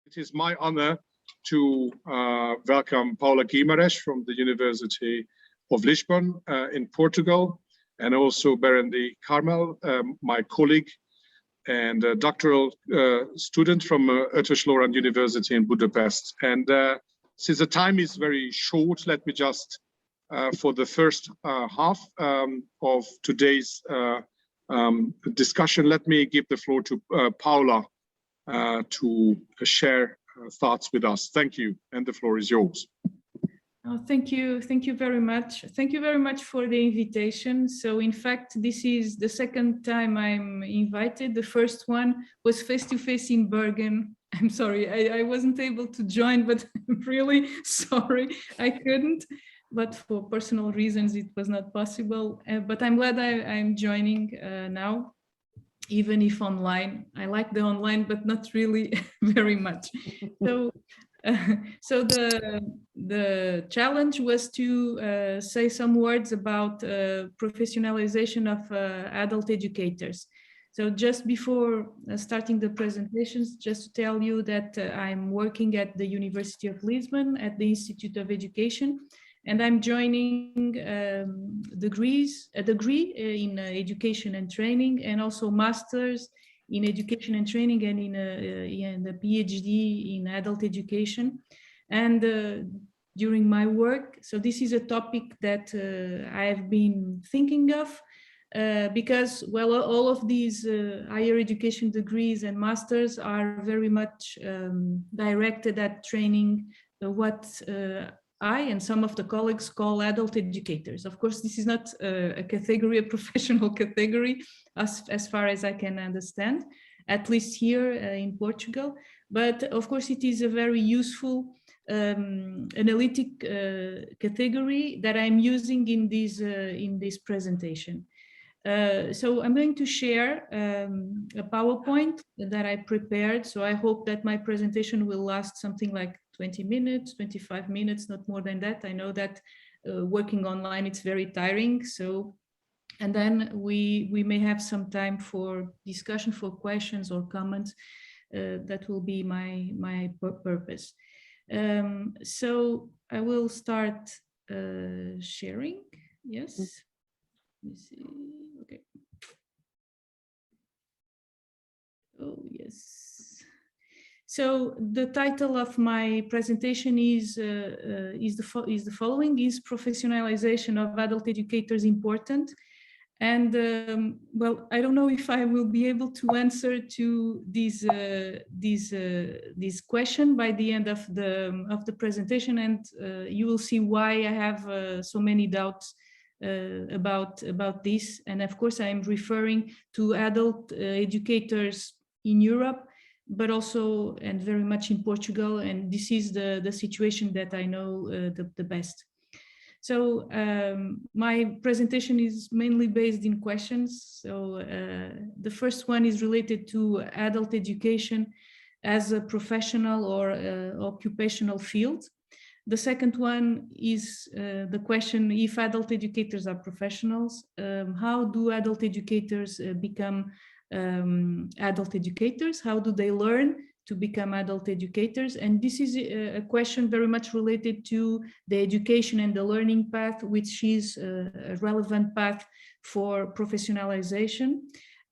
It is my honor to welcome Paula GUIMARAES from the University of Lisbon in Portugal, and also Berendi Carmel, my colleague and a doctoral student from Eötvös Lorand University in Budapest. And since the time is very short, let me just, for the first half of today's discussion, let me give the floor to Paula to share thoughts with us. Thank you, and the floor is yours. Oh, thank you very much. Thank you very much for the invitation. So in fact, this is the second time I'm invited. The first one was face-to-face in Bergen. I'm sorry, I wasn't able to join, but I'm really sorry I couldn't. But for personal reasons, it was not possible. But I'm glad I'm joining now, even if online. I like the online, but not really very much. So the challenge was to say some words about professionalization of adult educators. So just before starting the presentations, just to tell you that I'm working at the University of Lisbon at the Institute of Education, and I'm joining a degree in education and training, and also masters in education and training, and in the PhD in adult education. And during my work, so this is a topic that I have been thinking of because, well, all of these higher education degrees and masters are very much directed at training what I and some of the colleagues call adult educators. Of course, this is not a category, a professional category, as far as I can understand, at least here in Portugal. But of course, it is a very useful analytic category that I'm using in this presentation. So I'm going to share a PowerPoint that I prepared. So I hope that my presentation will last something like 20 minutes, 25 minutes, not more than that. I know that working online, it's very tiring. So, and then we may have some time for discussion, for questions or comments. That will be my purpose. So I will start sharing. Yes. Let me see. Okay. Oh, yes. So the title of my presentation is the following: Is professionalization of adult educators important? And well, I don't know if I will be able to answer to this question by the end of the presentation, and you will see why I have so many doubts about this. And of course, I am referring to adult educators in Europe, but also and very much in Portugal, and this is the situation that I know the best. So my presentation is mainly based in questions. So the first one is related to adult education as a professional or occupational field. The second one is the question: if adult educators are professionals, how do adult educators become adult educators? How do they learn to become adult educators? And this is a question very much related to the education and the learning path, which is a relevant path for professionalization.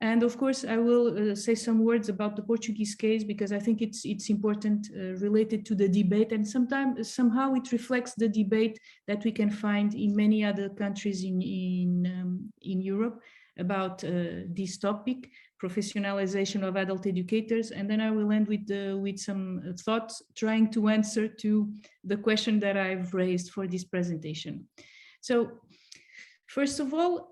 And of course, I will say some words about the Portuguese case, because I think it's important related to the debate, and somehow it reflects the debate that we can find in many other countries in Europe about this topic, professionalization of adult educators. And then I will end with some thoughts trying to answer to the question that I've raised for this presentation. So first of all,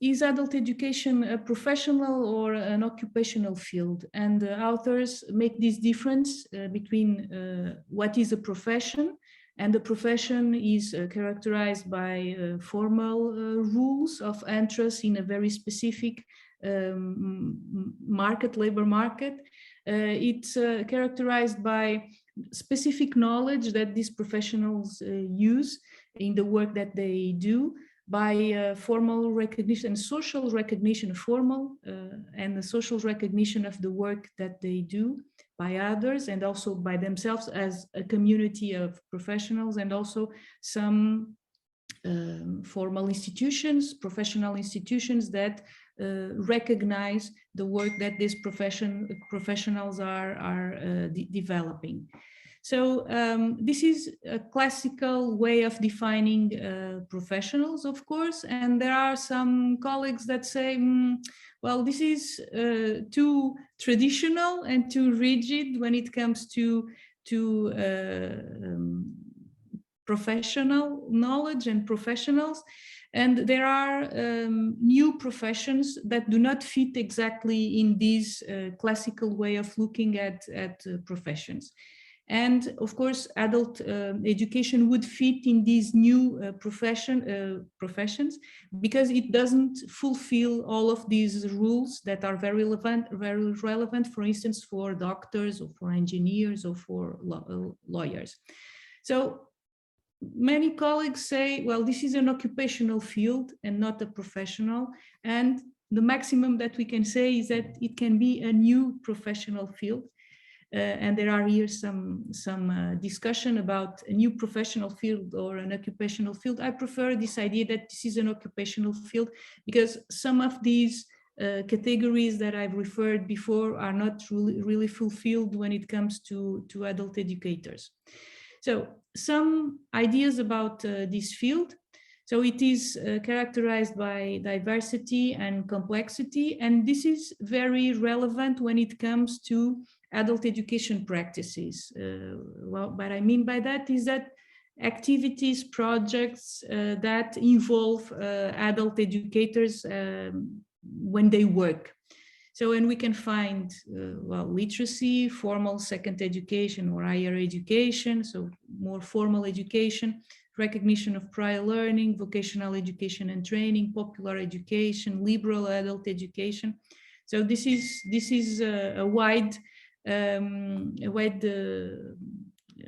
is adult education a professional or an occupational field? And the authors make this difference between what is a profession, and the profession is characterized by formal rules of entrance in a very specific labor market. It's characterized by specific knowledge that these professionals use in the work that they do. by formal recognition and social recognition, formal and the social recognition of the work that they do by others and also by themselves as a community of professionals, and also some formal institutions, professional institutions that recognize the work that these professionals are developing. So this is a classical way of defining professionals, of course, and there are some colleagues that say, well, this is too traditional and too rigid when it comes to professional knowledge and professionals. And there are new professions that do not fit exactly in this classical way of looking at professions. And of course, adult education would fit in these new professions because it doesn't fulfill all of these rules that are very relevant, for instance, for doctors or for engineers or for lawyers. So many colleagues say, well, this is an occupational field and not a professional. And the maximum that we can say is that it can be a new professional field. And there are here some discussion about a new professional field or an occupational field. I prefer this idea that this is an occupational field because some of these categories that I've referred before are not really fulfilled when it comes to adult educators. So some ideas about this field. So it is characterized by diversity and complexity, and this is very relevant when it comes to adult education practices. Well, what I mean by that is that activities, projects that involve adult educators when they work. So, and we can find, well, literacy, formal second education or higher education, so more formal education, recognition of prior learning, vocational education and training, popular education, liberal adult education. So this is a wide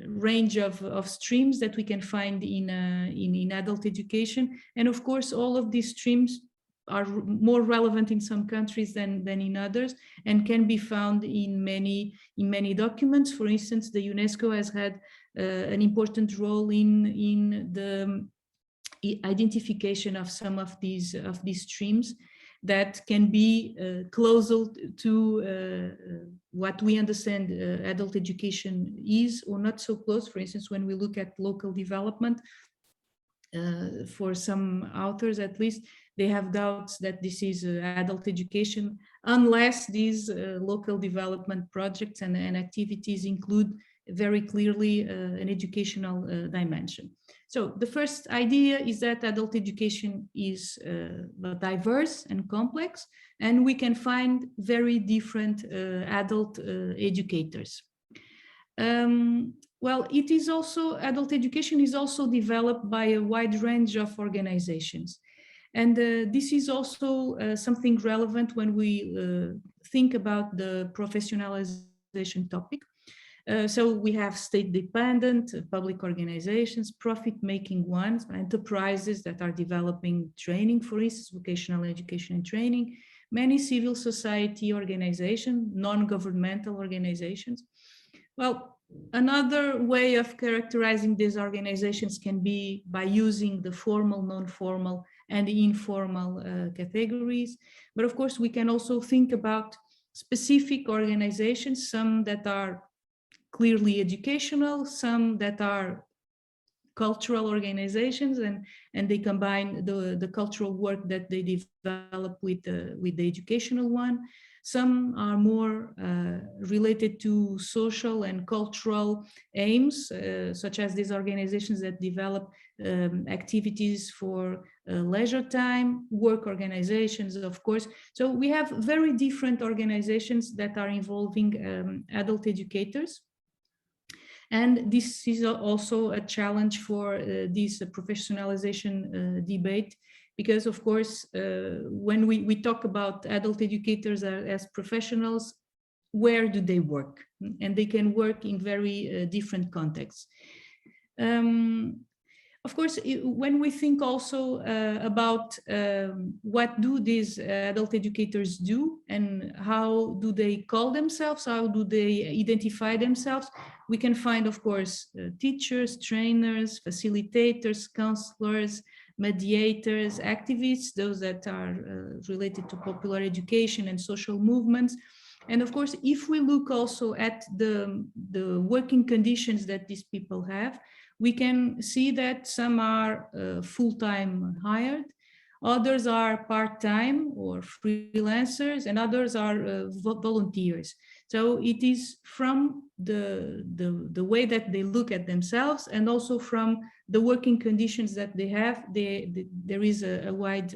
range of streams that we can find in adult education. And of course, all of these streams are more relevant in some countries than in others, and can be found in many documents. For instance, the UNESCO has had an important role in the identification of some of these streams that can be closer to what we understand adult education is, or not so close. For instance, when we look at local development, for some authors at least, they have doubts that this is adult education, unless these local development projects and activities include very clearly an educational dimension. So the first idea is that adult education is diverse and complex, and we can find very different adult educators. Well, it is also, adult education is also developed by a wide range of organizations. And this is also something relevant when we think about the professionalization topic. So we have state-dependent public organizations, profit-making ones, enterprises that are developing training, for instance, vocational education and training, many civil society organizations, non-governmental organizations. Well, another way of characterizing these organizations can be by using the formal, non-formal, and informal categories. But of course, we can also think about specific organizations, some that are clearly educational, some that are cultural organizations, and they combine the cultural work that they develop with the educational one. Some are more related to social and cultural aims, such as these organizations that develop activities for leisure time, work organizations, of course. So we have very different organizations that are involving adult educators. And this is also a challenge for this professionalization debate, because of course, when we talk about adult educators as professionals, where do they work? And they can work in very different contexts. Of course, when we think also about what do these adult educators do and how do they call themselves, how do they identify themselves, we can find, of course, teachers, trainers, facilitators, counselors, mediators, activists, those that are related to popular education and social movements. And of course, if we look also at the working conditions that these people have, we can see that some are full-time hired, others are part-time or freelancers, and others are volunteers. So it is from the way that they look at themselves, and also from the working conditions that they have. There is a wide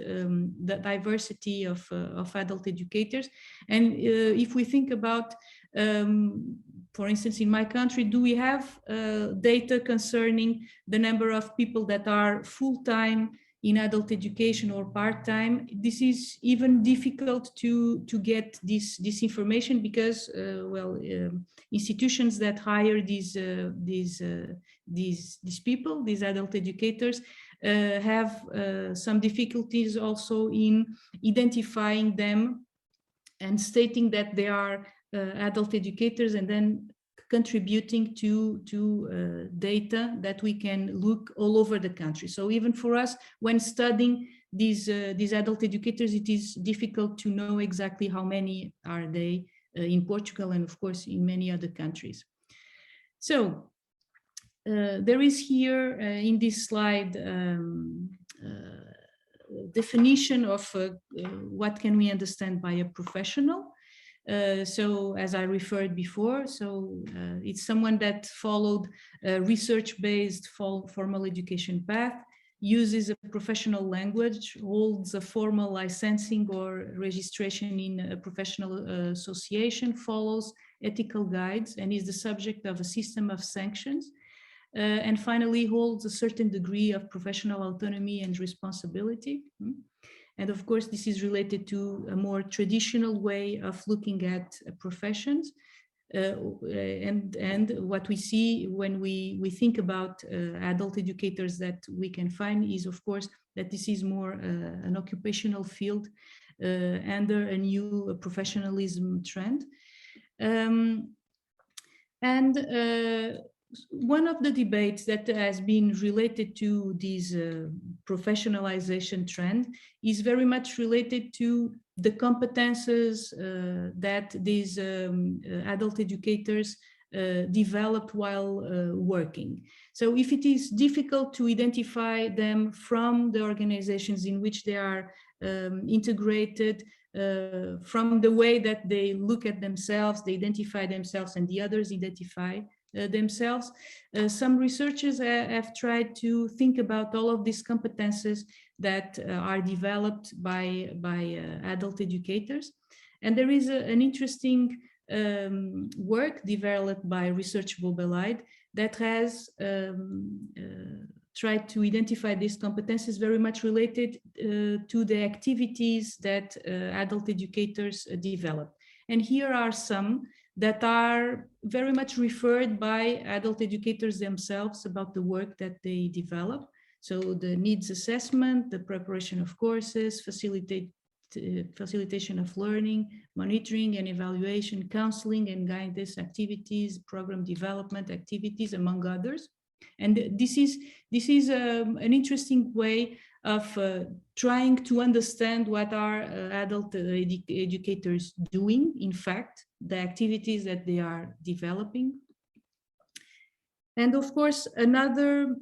diversity of adult educators. And if we think about for instance, in my country, do we have data concerning the number of people that are full-time in adult education or part-time? This is even difficult to get this information because, institutions that hire these people, these adult educators, have some difficulties also in identifying them and stating that they are adult educators, and then contributing to data that we can look all over the country. So even for us, when studying these adult educators, it is difficult to know exactly how many are they in Portugal, and of course in many other countries. So there is here in this slide definition of what can we understand by a professional. So as I referred before, it's someone that followed a research-based formal education path, uses a professional language, holds a formal licensing or registration in a professional association, follows ethical guides, and is the subject of a system of sanctions, and finally holds a certain degree of professional autonomy and responsibility. And of course, this is related to a more traditional way of looking at professions. And what we see when we think about adult educators that we can find is, of course, that this is more an occupational field under a new professionalism trend. One of the debates that has been related to this professionalization trend is very much related to the competences that these adult educators developed while working. So if it is difficult to identify them from the organizations in which they are integrated, from the way that they look at themselves, they identify themselves, and the others identify themselves. Some researchers have tried to think about all of these competences that are developed by adult educators. And there is an interesting work developed by Research Bobelide that has tried to identify these competences very much related to the activities that adult educators develop. And here are some that are very much referred by adult educators themselves about the work that they develop. So the needs assessment, the preparation of courses, facilitation of learning, monitoring and evaluation, counseling and guidance activities, program development activities, among others. And this is an interesting way of trying to understand what are adult educators doing, in fact, the activities that they are developing. And of course, another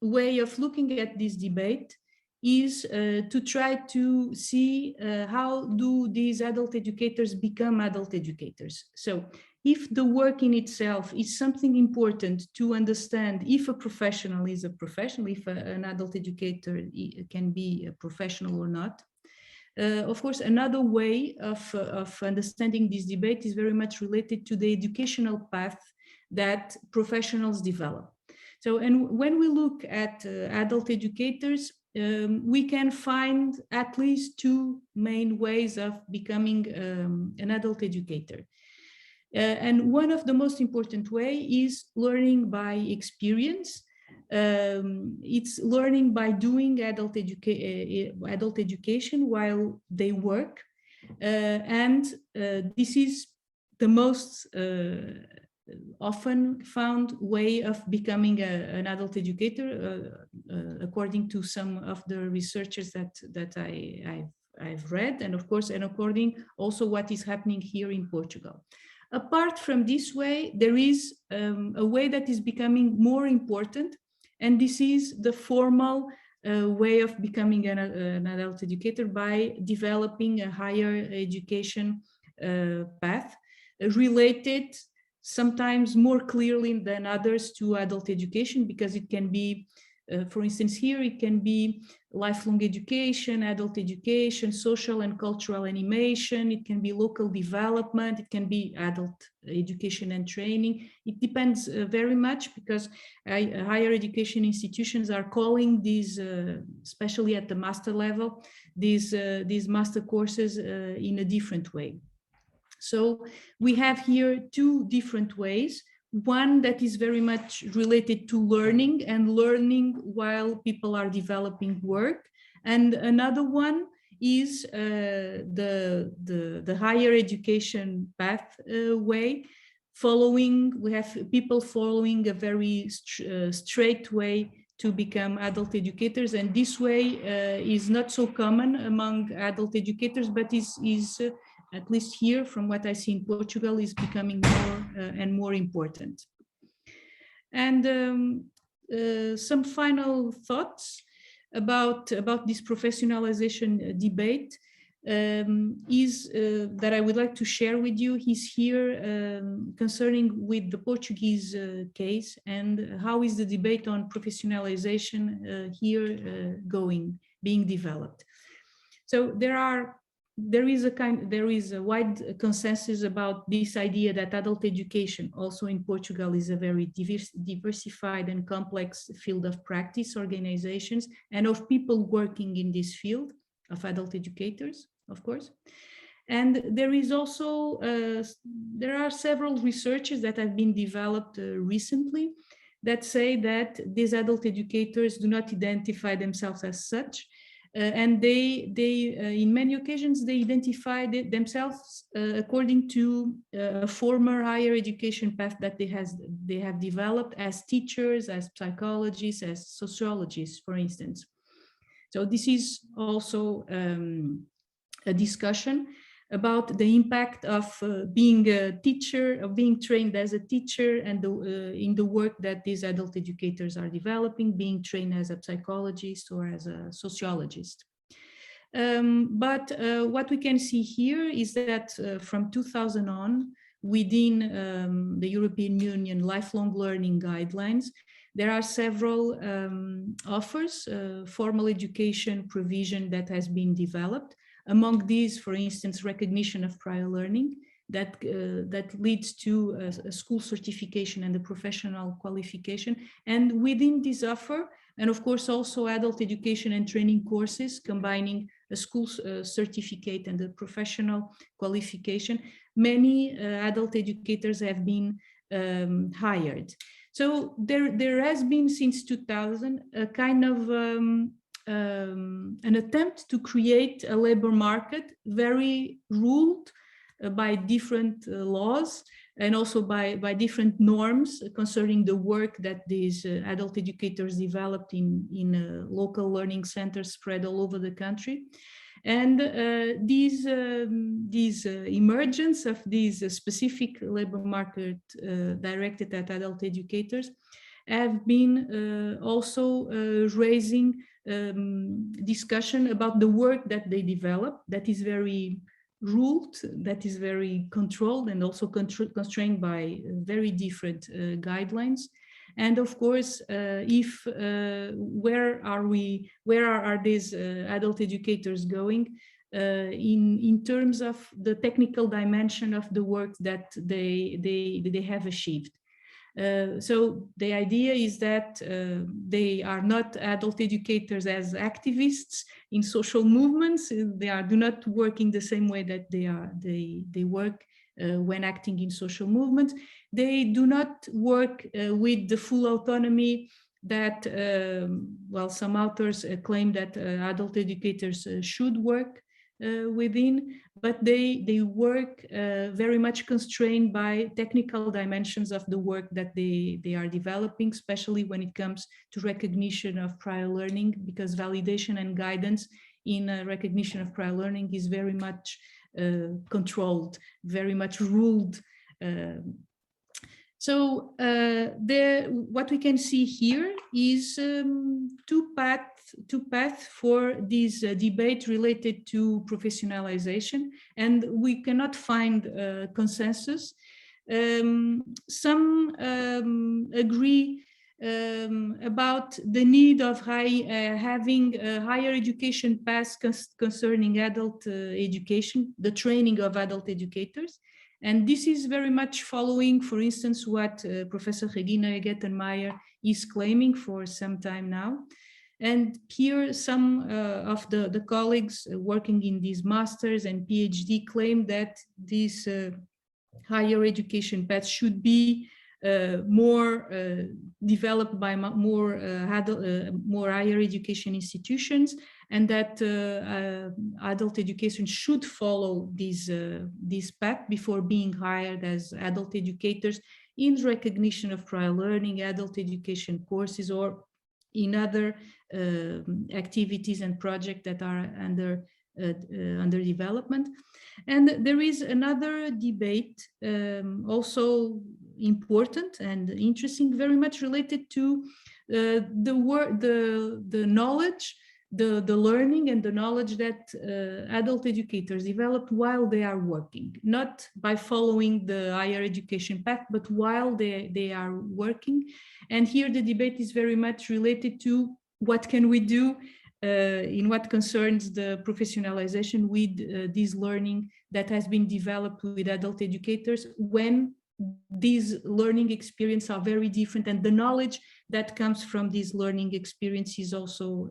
way of looking at this debate is to try to see how do these adult educators become adult educators. So if the work in itself is something important to understand if a professional is a professional, if an adult educator can be a professional or not. Of course, another way of understanding this debate is very much related to the educational path that professionals develop. So, and when we look at adult educators, we can find at least two main ways of becoming an adult educator. And one of the most important way is learning by experience. It's learning by doing adult education while they work. And this is the most often found way of becoming an adult educator, according to some of the researchers that I've read, and of course, and according also what is happening here in Portugal. Apart from this way, there is a way that is becoming more important, and this is the formal way of becoming an adult educator by developing a higher education path related sometimes more clearly than others to adult education, because it can be, for instance, here it can be lifelong education, adult education, social and cultural animation, it can be local development, it can be adult education and training. It depends very much, because higher education institutions are calling these, especially at the master level, these master courses in a different way. So we have here two different ways. One that is very much related to learning and learning while people are developing work. And another one is the higher education path way. We have people following a very straight way to become adult educators. And this way is not so common among adult educators, but is at least here, from what I see in Portugal, is becoming more and more important. And some final thoughts about this professionalization debate is that I would like to share with you. He's here concerning with the Portuguese case, and how is the debate on professionalization here being developed. So there is a wide consensus about this idea that adult education also in Portugal is a very diversified and complex field of practice, organizations, and of people working in this field of adult educators, of course. And there is also, there are several researches that have been developed recently that say that these adult educators do not identify themselves as such. And they in many occasions, they identify themselves according to a former higher education path that they have developed as teachers, as psychologists, as sociologists, for instance. So this is also a discussion about the impact of being a teacher, of being trained as a teacher, and in the work that these adult educators are developing, being trained as a psychologist or as a sociologist. But what we can see here is that from 2000 on, within the European Union lifelong learning guidelines, there are several offers, formal education provision that has been developed. Among these, for instance, recognition of prior learning that leads to a school certification and a professional qualification. And within this offer, and of course also adult education and training courses combining a school certificate and a professional qualification, many adult educators have been hired. So there has been since 2000 a kind of an attempt to create a labor market very ruled by different laws and also by different norms concerning the work that these adult educators developed in local learning centers spread all over the country. And these emergence of these specific labor market directed at adult educators have been also raising discussion about the work that they develop, that is very ruled, that is very controlled, and also constrained by very different guidelines. And of course, where are these adult educators going in terms of the technical dimension of the work that they have achieved? So the idea is that they are not adult educators as activists in social movements. They do not work in the same way that they work when acting in social movements. They do not work with the full autonomy that, well, some authors claim that adult educators should work within, but they work very much constrained by technical dimensions of the work that they are developing, especially when it comes to recognition of prior learning, because validation and guidance in recognition of prior learning is very much controlled, very much ruled. So what we can see here is two paths for this debate related to professionalization, and we cannot find consensus. Some agree about the need of having a higher education path concerning adult education, the training of adult educators. And this is very much following, for instance, what Professor Regina Gettenmeier is claiming for some time now. And here some of the colleagues working in these masters and PhD claim that this higher education path should be more developed by more higher education institutions, and that adult education should follow this path before being hired as adult educators in recognition of prior learning, adult education courses, or in other activities and projects that are under development. And there is another debate, also important and interesting, very much related to the knowledge, the learning and the knowledge that adult educators develop while they are working, not by following the higher education path, but while they are working. And here the debate is very much related to what can we do in what concerns the professionalization with this learning that has been developed with adult educators, when these learning experiences are very different, and the knowledge that comes from this learning experience is also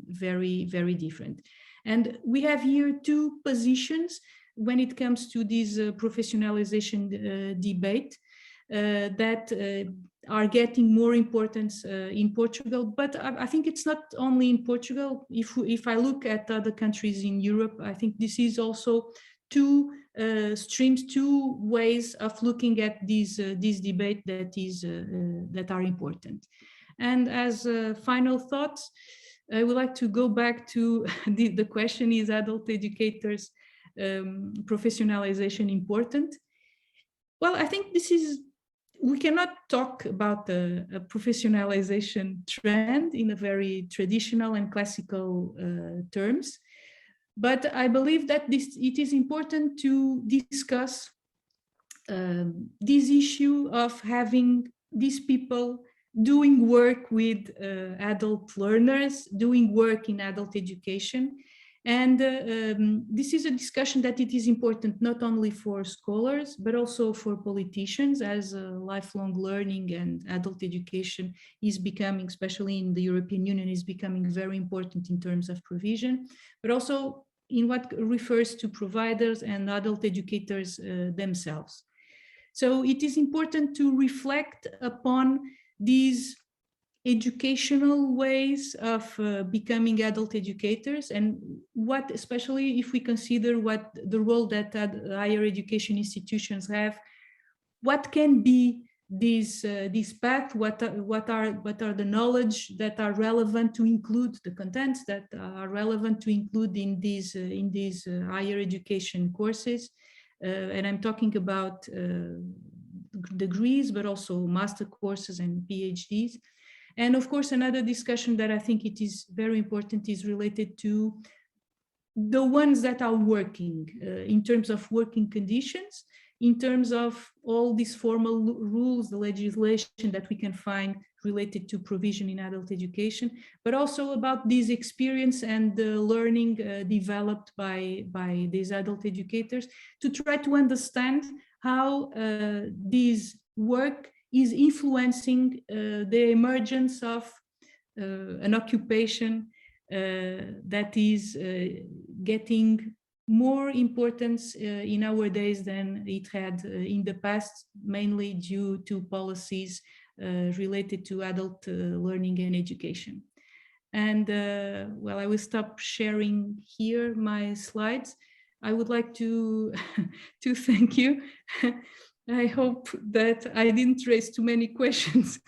very, very different. And we have here two positions when it comes to this professionalization debate that are getting more importance in Portugal, but I think it's not only in Portugal. If I look at other countries in Europe, I think this is also two streams, two ways of looking at this debate that are important. And as final thoughts, I would like to go back to the question: is adult educators professionalization important? Well, I think we cannot talk about a professionalization trend in a very traditional and classical terms, but I believe that it is important to discuss this issue of having these people doing work with adult learners, doing work in adult education. And this is a discussion that it is important not only for scholars, but also for politicians, as lifelong learning and adult education is becoming, especially in the European Union, is becoming very important in terms of provision, but also in what refers to providers and adult educators themselves. So it is important to reflect upon these educational ways of becoming adult educators, and what, especially if we consider what the role that higher education institutions have, what can be this path, what are the knowledge that are relevant to include, the contents that are relevant to include in these higher education courses. And I'm talking about degrees, but also master courses and PhDs. And of course, another discussion that I think it is very important is related to the ones that are working in terms of working conditions, in terms of all these formal rules, the legislation that we can find related to provision in adult education, but also about this experience and the learning developed by these adult educators, to try to understand how this work is influencing the emergence of an occupation that is getting more importance in our days than it had in the past, mainly due to policies related to adult learning and education. And well, I will stop sharing here my slides. I would like to to thank you. I hope that I didn't raise too many questions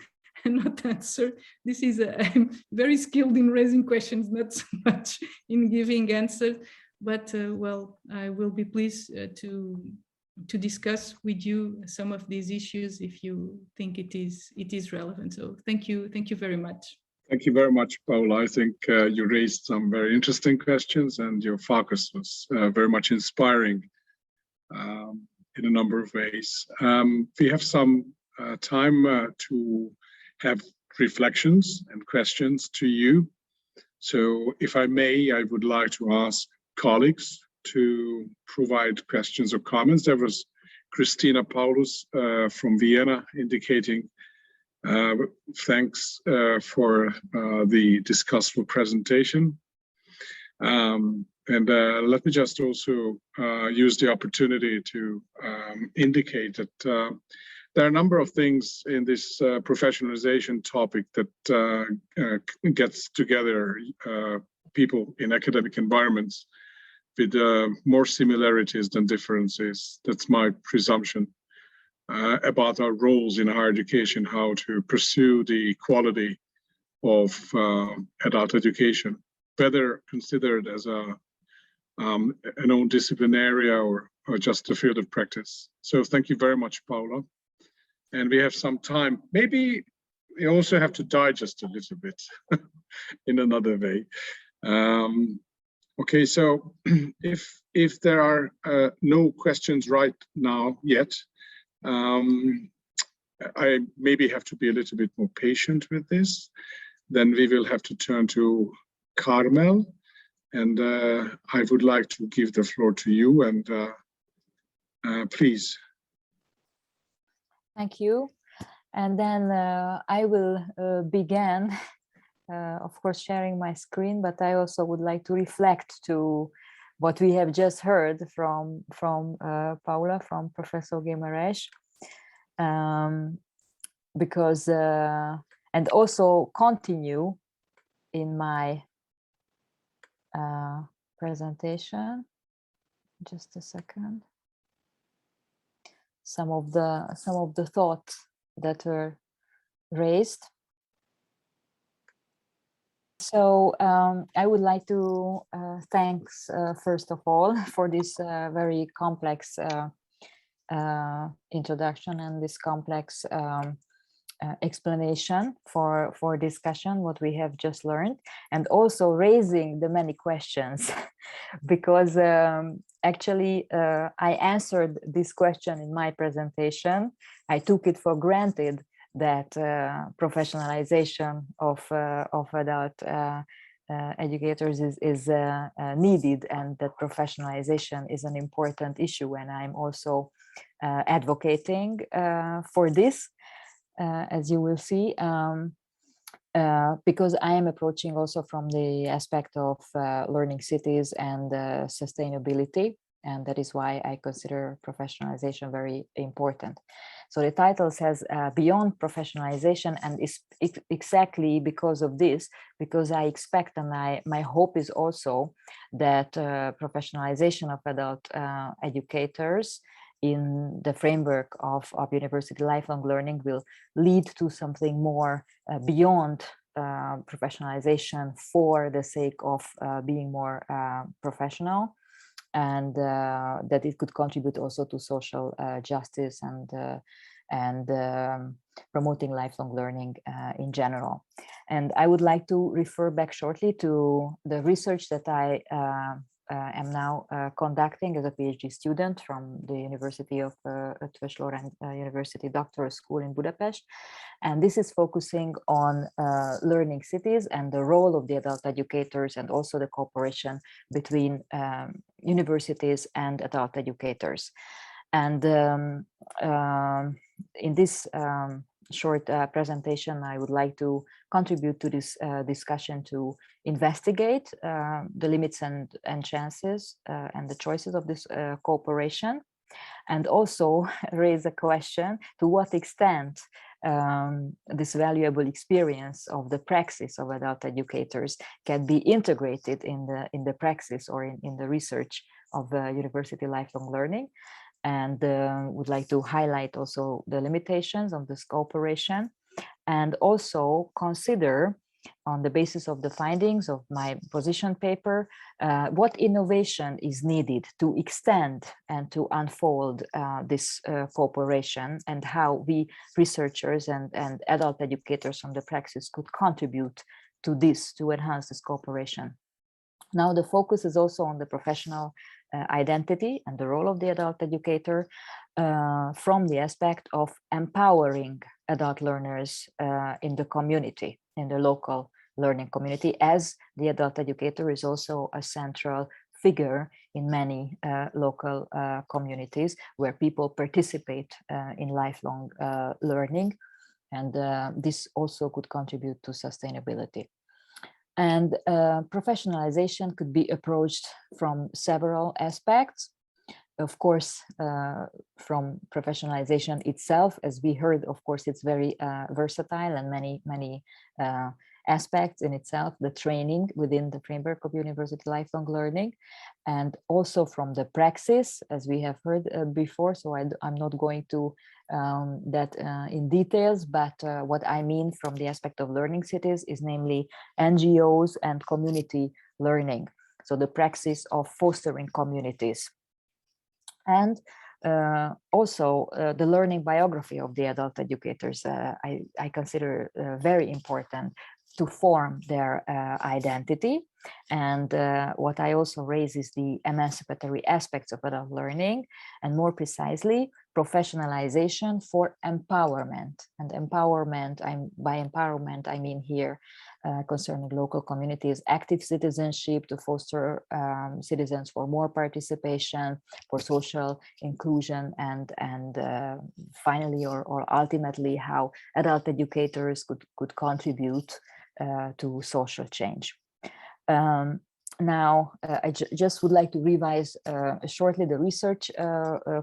and not answer. This is I'm very skilled in raising questions, not so much in giving answers. But well, I will be pleased to discuss with you some of these issues if you think it is relevant. So thank you very much. Thank you very much, Paula. I think you raised some very interesting questions, and your focus was very much inspiring in a number of ways. We have some time to have reflections and questions to you. So if I may, I would like to ask colleagues to provide questions or comments. There was Christina Paulus from Vienna indicating thanks for the discussed presentation. And let me just also use the opportunity to indicate that there are a number of things in this professionalization topic that gets together people in academic environments with more similarities than differences. That's my presumption. About our roles in higher education, how to pursue the quality of adult education, whether considered as an own discipline area or just a field of practice. So thank you very much, Paula. And we have some time. Maybe we also have to digest a little bit in another way. Okay, so if there are no questions right now yet, I maybe have to be a little bit more patient with this. Then we will have to turn to Carmel, and I would like to give the floor to you, and please. Thank you. And then I will begin, of course, sharing my screen, but I also would like to reflect to what we have just heard from Paula, from Professor Guimarães, because and also continue in my presentation. Just a second. Some of the thoughts that were raised. So I would like to thanks first of all for this very complex introduction and this complex explanation for discussion, what we have just learned, and also raising the many questions, because actually I answered this question in my presentation. I took it for granted that professionalization of adult educators is needed, and that professionalization is an important issue, and I'm also advocating for this, as you will see, because I am approaching also from the aspect of learning cities and sustainability, and that is why I consider professionalization very important. So the title says beyond professionalization, and it's exactly because of this, because I expect, and my hope is also that professionalization of adult educators in the framework of university lifelong learning will lead to something more beyond professionalization for the sake of being more professional, and that it could contribute also to social justice and promoting lifelong learning in general. And I would like to refer back shortly to the research that I am now conducting as a PhD student from the University of Eötvös Lorand University Doctoral School in Budapest. And this is focusing on learning cities and the role of the adult educators, and also the cooperation between universities and adult educators. And in this short presentation, I would like to contribute to this discussion to investigate the limits and chances and the choices of this cooperation, and also raise a question to what extent this valuable experience of the praxis of adult educators can be integrated in the praxis or in the research of university lifelong learning, and would like to highlight also the limitations of this cooperation, and also consider, on the basis of the findings of my position paper, what innovation is needed to extend and to unfold this cooperation, and how we researchers and adult educators from the praxis could contribute to this, to enhance this cooperation. Now the focus is also on the professional identity and the role of the adult educator from the aspect of empowering adult learners in the community, in the local learning community, as the adult educator is also a central figure in many local communities where people participate in lifelong learning, and this also could contribute to sustainability. And professionalization could be approached from several aspects. Of course, from professionalization itself, as we heard, of course, it's very versatile and many aspects in itself, the training within the framework of university lifelong learning, and also from the praxis, as we have heard before. So I'm not going to that in details, but what I mean from the aspect of learning cities is namely NGOs and community learning. So the praxis of fostering communities. And also the learning biography of the adult educators, I consider very important to form their identity. And what I also raise is the emancipatory aspects of adult learning, and more precisely, professionalization for empowerment. And empowerment, by empowerment, I mean here concerning local communities, active citizenship to foster citizens for more participation, for social inclusion, and finally, or ultimately, how adult educators could contribute to social change. Now, I just would like to revise shortly the research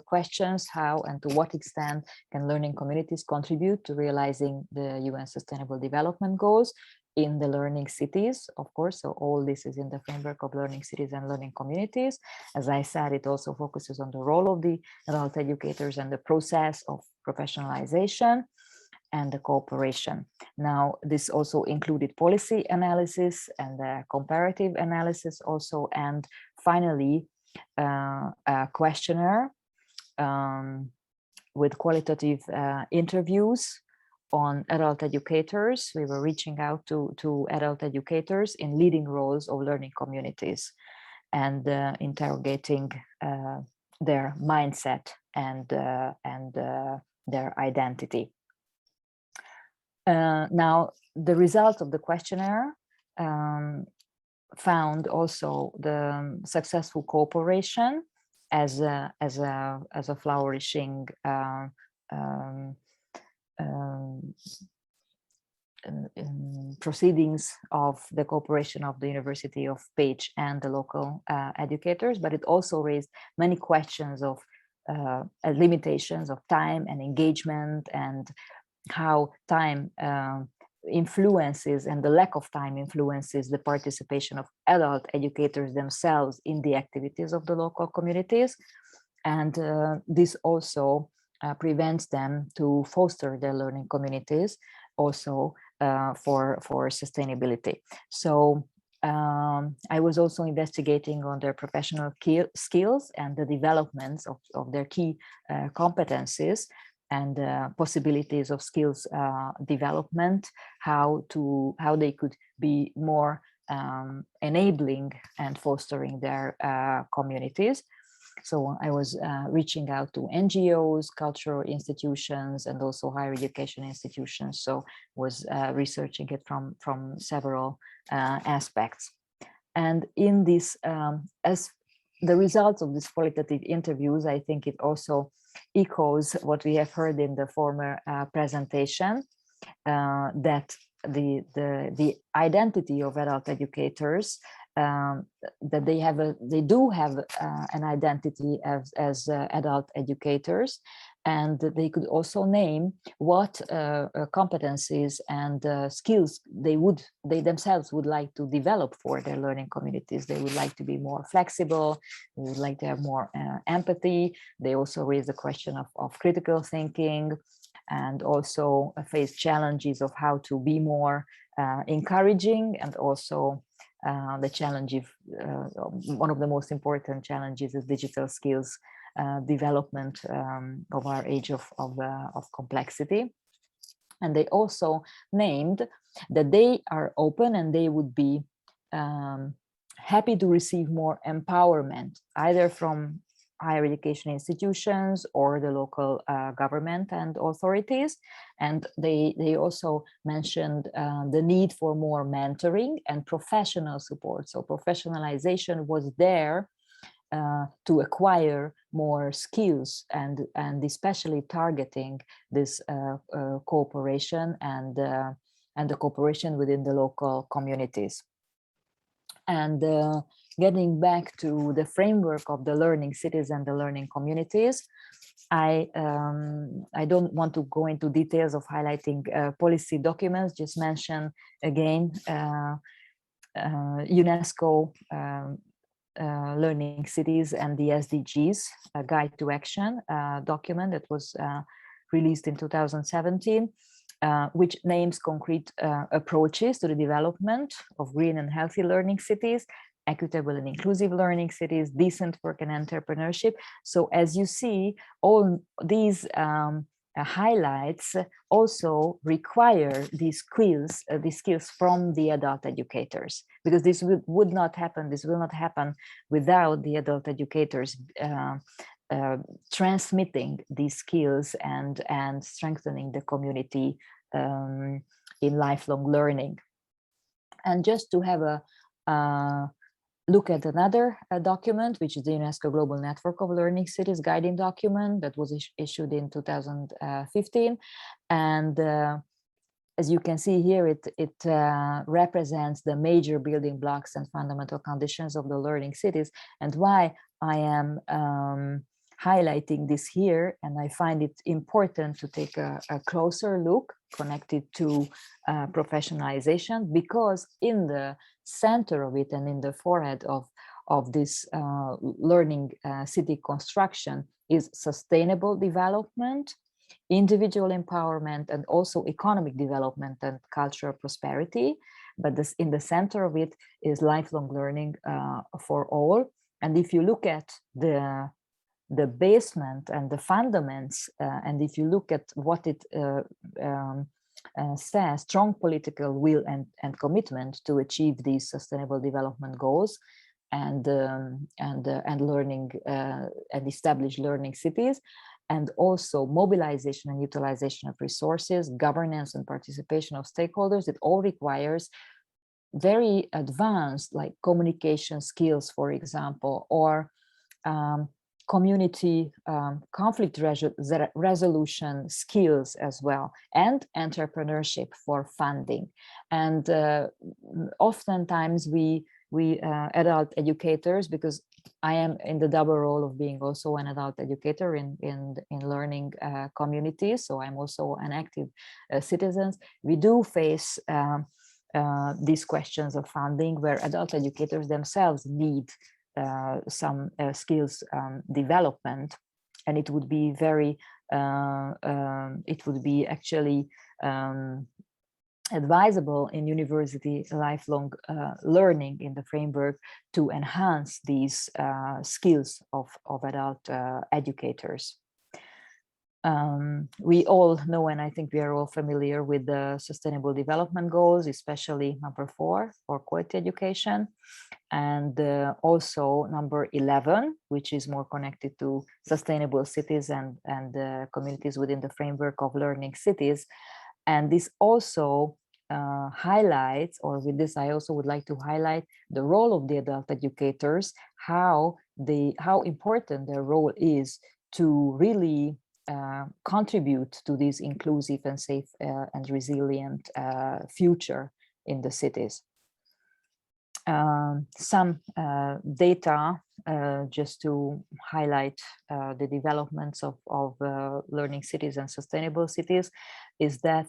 questions: how and to what extent can learning communities contribute to realizing the UN Sustainable Development Goals in the learning cities, of course. So all this is in the framework of learning cities and learning communities. As I said, it also focuses on the role of the adult educators and the process of professionalization and the cooperation. Now, this also included policy analysis and comparative analysis also, and finally, a questionnaire with qualitative interviews on adult educators. We were reaching out to adult educators in leading roles of learning communities and interrogating their mindset and their identity. Now, the result of the questionnaire found also the successful cooperation as a flourishing proceedings of the cooperation of the University of Pécs and the local educators, but it also raised many questions of limitations of time and engagement, and how time influences, and the lack of time influences, the participation of adult educators themselves in the activities of the local communities. And this also prevents them to foster their learning communities also for sustainability. So I was also investigating on their professional skills and the developments of their key competencies and possibilities of skills development, how they could be more enabling and fostering their communities. So I was reaching out to NGOs, cultural institutions, and also higher education institutions. So was researching it from several aspects. And in this, as the results of these qualitative interviews, I think it also echoes what we have heard in the former presentation, that the identity of adult educators that they do have an identity as adult educators, and they could also name what competencies and skills they themselves would like to develop for their learning communities. They would like to be more flexible, they would like to have more empathy. They also raise the question of critical thinking, and also face challenges of how to be more encouraging, and also the challenge of one of the most important challenges is digital skills development of our age of complexity. And they also named that they are open and they would be happy to receive more empowerment, either from higher education institutions or the local government and authorities. And they also mentioned the need for more mentoring and professional support. So professionalization was there to acquire more skills, and especially targeting this cooperation and the cooperation within the local communities. And getting back to the framework of the learning cities and the learning communities, I don't want to go into details of highlighting policy documents, just mention again UNESCO Learning Cities and the SDGs, a Guide to Action document that was released in 2017, which names concrete approaches to the development of green and healthy learning cities, equitable and inclusive learning cities, decent work and entrepreneurship. So as you see, all these highlights also require these skills from the adult educators, because this would not happen. This will not happen without the adult educators transmitting these skills and strengthening the community in lifelong learning. And just to have a look at another document, which is the UNESCO Global Network of Learning Cities guiding document that was issued in 2015. And as you can see here, it represents the major building blocks and fundamental conditions of the learning cities. And why I am highlighting this here, and I find it important to take a closer look connected to professionalization, because in the center of it and in the forehead of this learning city construction is sustainable development, individual empowerment, and also economic development and cultural prosperity. But this, in the center of it is lifelong learning for all. And if you look at the basement and the fundaments, and if you look at what it says, strong political will and commitment to achieve these sustainable development goals, and learning and establish learning cities, and also mobilization and utilization of resources, governance and participation of stakeholders. It all requires very advanced, like communication skills, for example, or community conflict resolution skills as well, and entrepreneurship for funding. And oftentimes we adult educators, because I am in the double role of being also an adult educator in learning communities, so I'm also an active citizen. We do face these questions of funding, where adult educators themselves need some skills development, and it would be very it would be actually advisable in university lifelong learning in the framework to enhance these skills of adult educators. We all know, and I think we are all familiar with the Sustainable Development Goals, especially number 4 for quality education, and also number 11, which is more connected to sustainable cities and communities within the framework of learning cities. And this also highlights, or with this I also would like to highlight the role of the adult educators, how important their role is to really contribute to this inclusive and safe and resilient future in the cities. Some data just to highlight the developments of learning cities and sustainable cities is that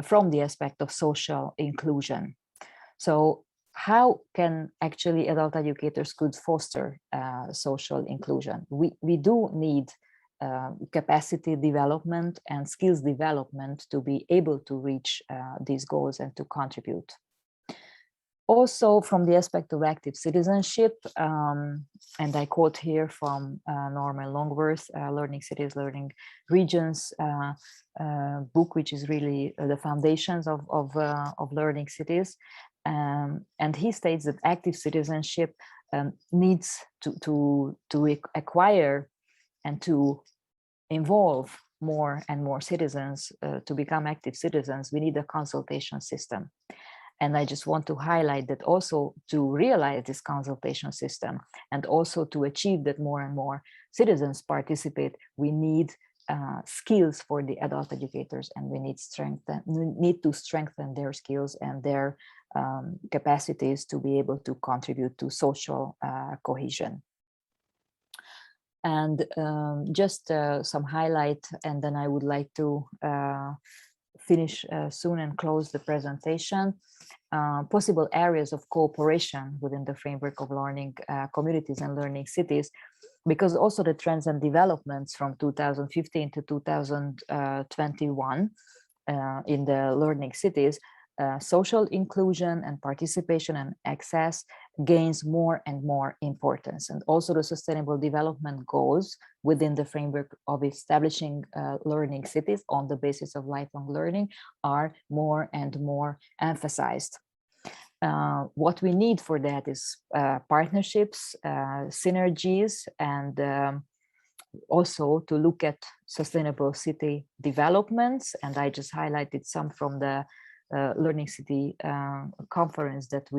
from the aspect of social inclusion. So how can actually adult educators could foster social inclusion? We do need capacity development and skills development to be able to reach these goals and to contribute. Also, from the aspect of active citizenship, and I quote here from Norman Longworth, Learning Cities, Learning Regions book, which is really the foundations of learning cities. And he states that active citizenship needs to acquire and to involve more and more citizens to become active citizens. We need a consultation system. And I just want to highlight that also to realize this consultation system and also to achieve that more and more citizens participate, we need skills for the adult educators, and we need to strengthen their skills and their capacities to be able to contribute to social cohesion. And just some highlight, and then I would like to finish soon and close the presentation. Possible areas of cooperation within the framework of learning communities and learning cities, because also the trends and developments from 2015 to 2021 in the learning cities, social inclusion and participation and access gains more and more importance. And also the sustainable development goals within the framework of establishing learning cities on the basis of lifelong learning are more and more emphasized. What we need for that is partnerships, synergies, and also to look at sustainable city developments. And I just highlighted some from the Learning City conference that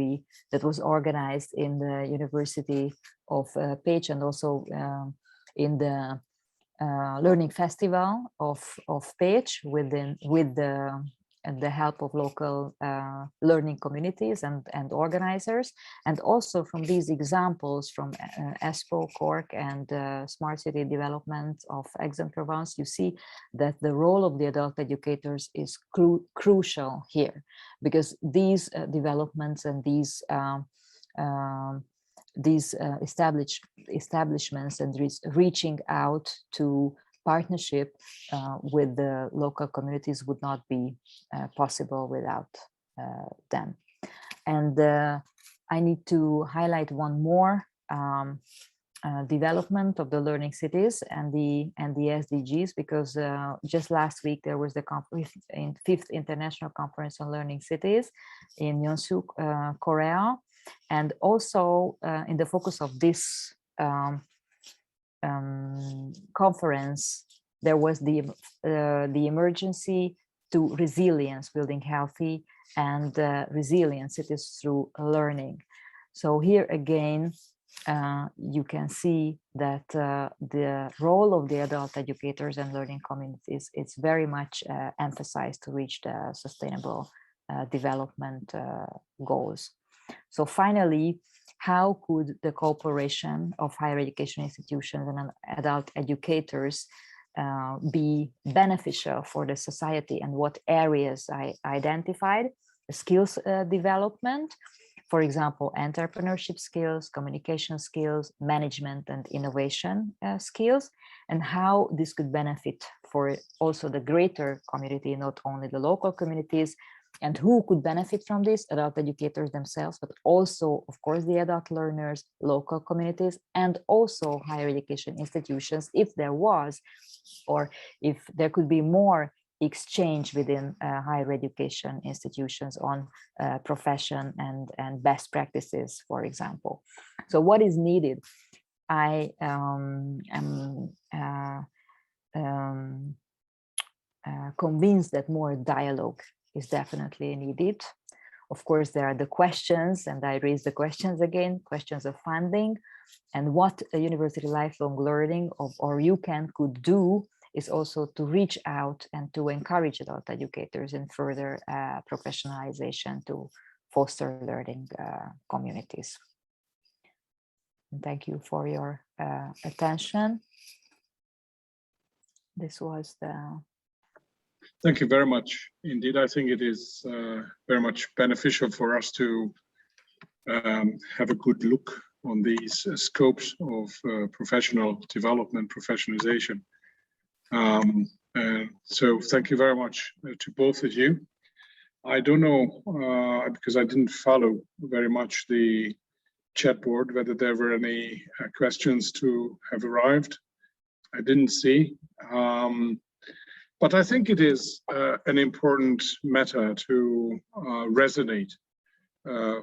was organized in the University of Pécs, and also in the Learning Festival of Pécs with the help of local learning communities and organizers. And also from these examples from ESPO, Cork, and Smart City Development of Aix-en-Provence, you see that the role of the adult educators is crucial here, because these developments and these establishments and reaching out to partnership with the local communities would not be possible without them. And I need to highlight one more development of the learning cities and the SDGs, because just last week there was the 5th International Conference on Learning Cities in Yeonsu, Korea. And also in the focus of this conference, there was the emergency to resilience, building healthy and resilient cities through learning. So here again, you can see that the role of the adult educators and learning communities is very much emphasized to reach the sustainable development goals. So finally, how could the cooperation of higher education institutions and adult educators be beneficial for the society, and what areas I identified? Skills development, for example, entrepreneurship skills, communication skills, management and innovation skills, and how this could benefit for also the greater community, not only the local communities. And who could benefit from this? Adult educators themselves, but also, of course, the adult learners, local communities, and also higher education institutions, if there was, or if there could be more exchange within higher education institutions on profession and best practices, for example. So what is needed? I am convinced that more dialogue is definitely needed. Of course, there are the questions, and I raise the questions again, questions of funding, and what a university lifelong learning or UCAN could do is also to reach out and to encourage adult educators in further professionalization to foster learning communities. And thank you for your attention. This was the... Thank you very much. Indeed, I think it is very much beneficial for us to have a good look on these scopes of professional development, professionalization. So thank you very much to both of you. I don't know, because I didn't follow very much the chat board, whether there were any questions to have arrived. I didn't see. But I think it is an important matter to resonate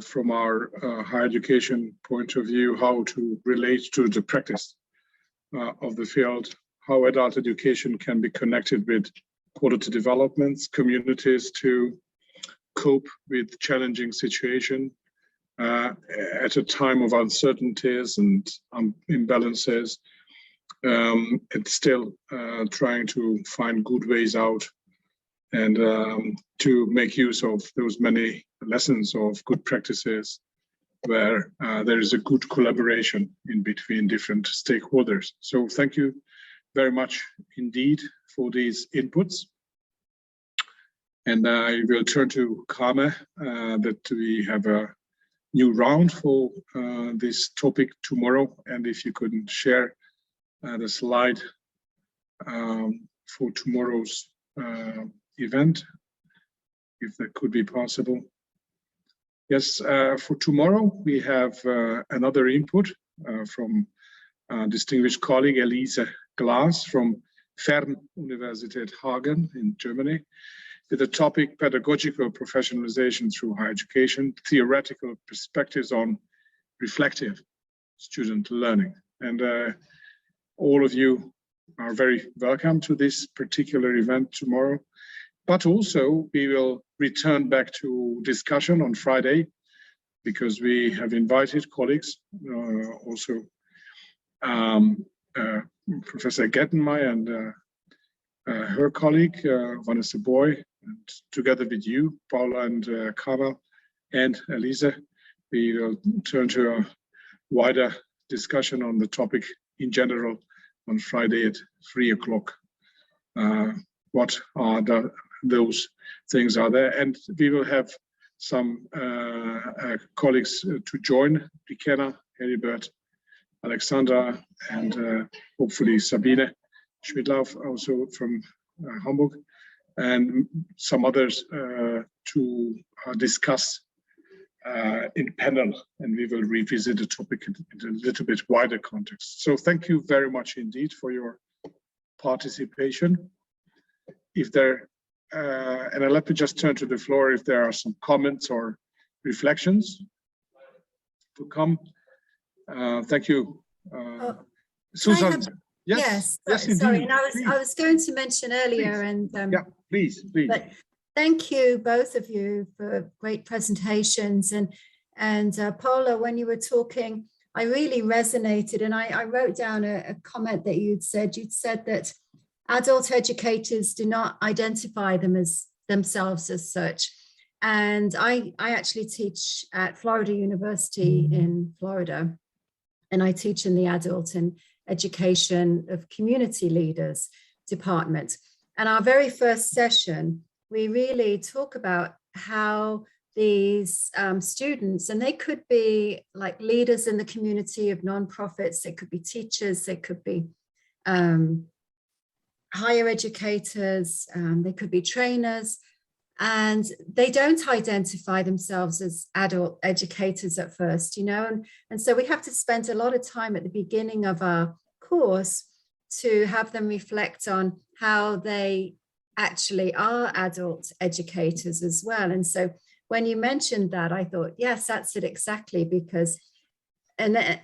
from our higher education point of view, how to relate to the practice of the field, how adult education can be connected with quality developments, communities to cope with challenging situation at a time of uncertainties and imbalances, and still trying to find good ways out and to make use of those many lessons of good practices where there is a good collaboration in between different stakeholders. So thank you very much indeed for these inputs. And I will turn to Carmel, that we have a new round for this topic tomorrow. And if you couldn't share the slide for tomorrow's event, if that could be possible. Yes, for tomorrow we have another input from distinguished colleague Elise Glass from Fernuniversität Hagen in Germany, with the topic pedagogical professionalization through higher education, theoretical perspectives on reflective student learning. And all of you are very welcome to this particular event tomorrow. But also we will return back to discussion on Friday, because we have invited colleagues, also Professor Gettenmeier and her colleague, Vanessa Boy, and together with you, Paula and Carmel and Elise, we will turn to a wider discussion on the topic in general on Friday at 3 o'clock. What are those things are there? And we will have some colleagues to join, Rikena, Heribert, Alexandra, and hopefully Sabine Schmidlauf, also from Hamburg, and some others to discuss in panel, and we will revisit the topic in a little bit wider context. So thank you very much indeed for your participation. If there, and let me just turn to the floor if there are some comments or reflections to come. Thank you. Susan. Yes, yes, sorry. And I was going to mention earlier, and yeah, please. But thank you both of you for great presentations. And Paula, when you were talking, I really resonated, and I wrote down a comment that you'd said that adult educators do not identify themselves as such. And I actually teach at Florida University in Florida, and I teach in the adult and education of community leaders department. And our very first session, we really talk about how these students, and they could be like leaders in the community of nonprofits, they could be teachers, they could be higher educators, they could be trainers, and they don't identify themselves as adult educators at first, you know, and so we have to spend a lot of time at the beginning of our course to have them reflect on how they actually are adult educators as well. And so when you mentioned that, I thought, yes, that's it exactly, because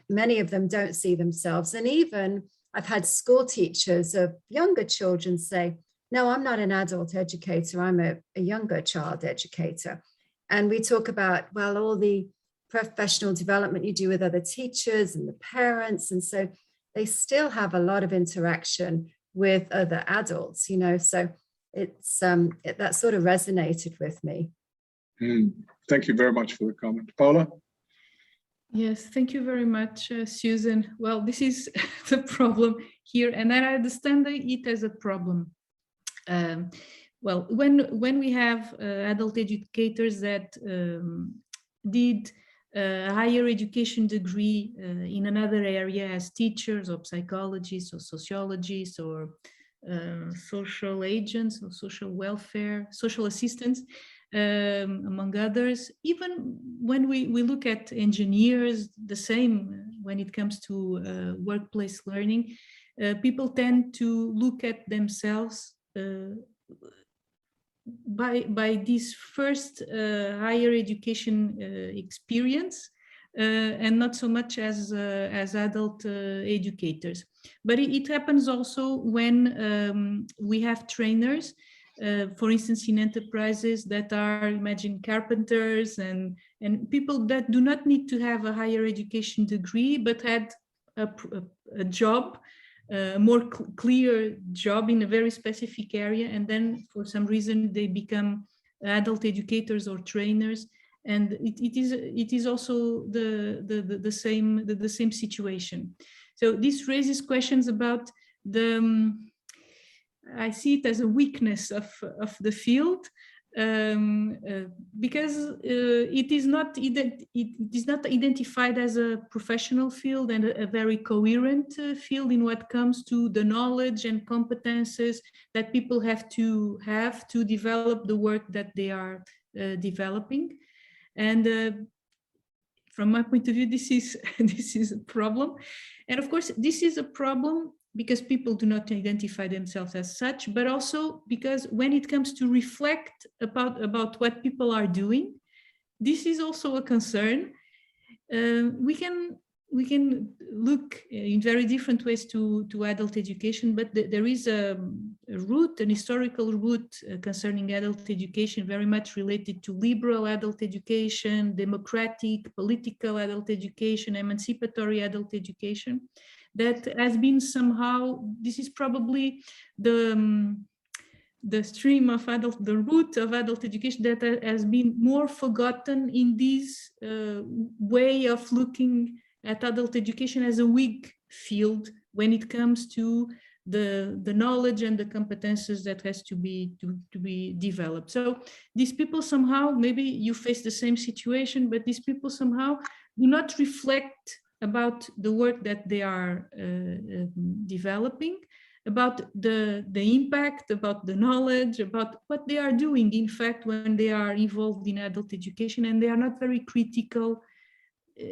many of them don't see themselves. And even I've had school teachers of younger children say, no, I'm not an adult educator, I'm a younger child educator. And we talk about, well, all the professional development you do with other teachers and the parents. And so they still have a lot of interaction with other adults, you know, so it's that sort of resonated with me. Thank you very much for the comment. Paula? Yes, thank you very much, Susan. Well, this is the problem here, and I understand it as a problem. Well, when we have adult educators that did a higher education degree in another area as teachers or psychologists or sociologists or social agents or social welfare, social assistants, among others. Even when we look at engineers, the same when it comes to workplace learning, people tend to look at themselves by this first higher education experience and not so much as adult educators. But it happens also when we have trainers, for instance, in enterprises that are, imagine, carpenters and people that do not need to have a higher education degree, but had a job, a more clear job in a very specific area, and then for some reason they become adult educators or trainers, and it is also the same situation. So this raises questions about the I see it as a weakness of the field, because it is not identified as a professional field and a very coherent field in what comes to the knowledge and competences that people have to develop the work that they are developing. And from my point of view, this is a problem. And of course, this is a problem because people do not identify themselves as such, but also because when it comes to reflect about what people are doing, this is also a concern. We can look in very different ways to adult education, but there is a root, an historical root concerning adult education, very much related to liberal adult education, democratic, political adult education, emancipatory adult education. That has been somehow, this is probably the stream of the root of adult education that has been more forgotten in this way of looking at adult education as a weak field when it comes to the knowledge and the competences that has to be developed. So these people somehow, maybe you face the same situation, but these people somehow do not reflect about the work that they are developing, about the impact, about the knowledge, about what they are doing, in fact, when they are involved in adult education, and they are not very critical.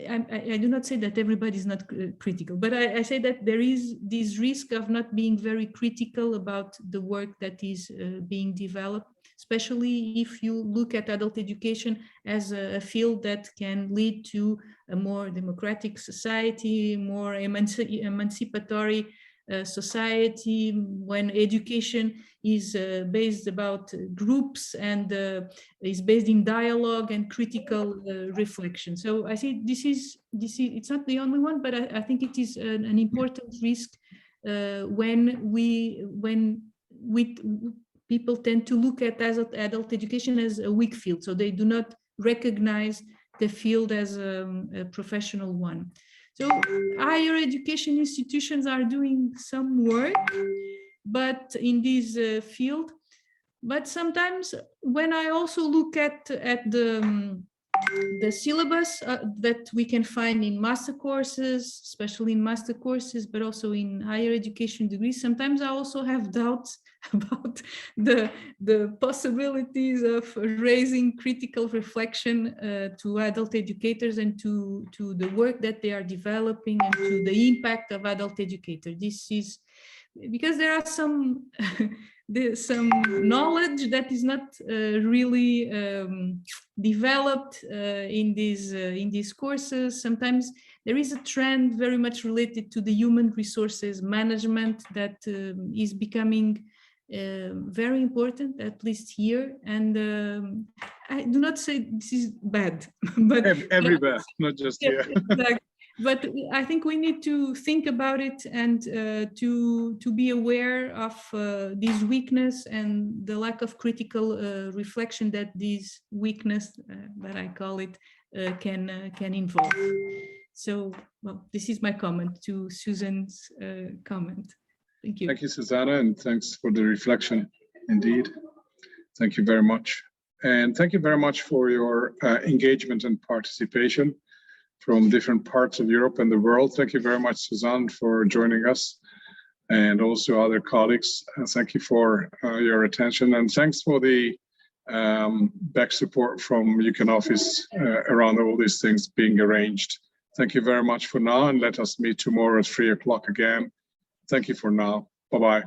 I do not say that everybody is not critical, but I say that there is this risk of not being very critical about the work that is being developed, especially if you look at adult education as a field that can lead to a more democratic society, more emancipatory society, when education is based about groups and is based in dialogue and critical reflection. So I see this is it's not the only one, but I think it is an important risk when people tend to look at adult education as a weak field, so they do not recognize the field as a professional one. So higher education institutions are doing some work, but in this field. But sometimes when I also look at the syllabus that we can find in master courses, especially in master courses, but also in higher education degrees, sometimes I also have doubts about the possibilities of raising critical reflection to adult educators and to the work that they are developing and to the impact of adult educators. This is because there are some some knowledge that is not really developed in these courses. Sometimes there is a trend very much related to the human resources management that is becoming very important, at least here. And I do not say this is bad, but everywhere, not just here. Exactly. But I think we need to think about it and to be aware of this weakness and the lack of critical reflection that this weakness, that I call it, can involve. So, well, this is my comment to Susan's comment. Thank you. Thank you, Susanna, and thanks for the reflection. Indeed, thank you very much, and thank you very much for your engagement and participation from different parts of Europe and the world. Thank you very much, Suzanne, for joining us, and also other colleagues. Thank you for your attention, and thanks for the back support from UCAN office around all these things being arranged. Thank you very much for now, and let us meet tomorrow at 3 o'clock again. Thank you for now. Bye-bye.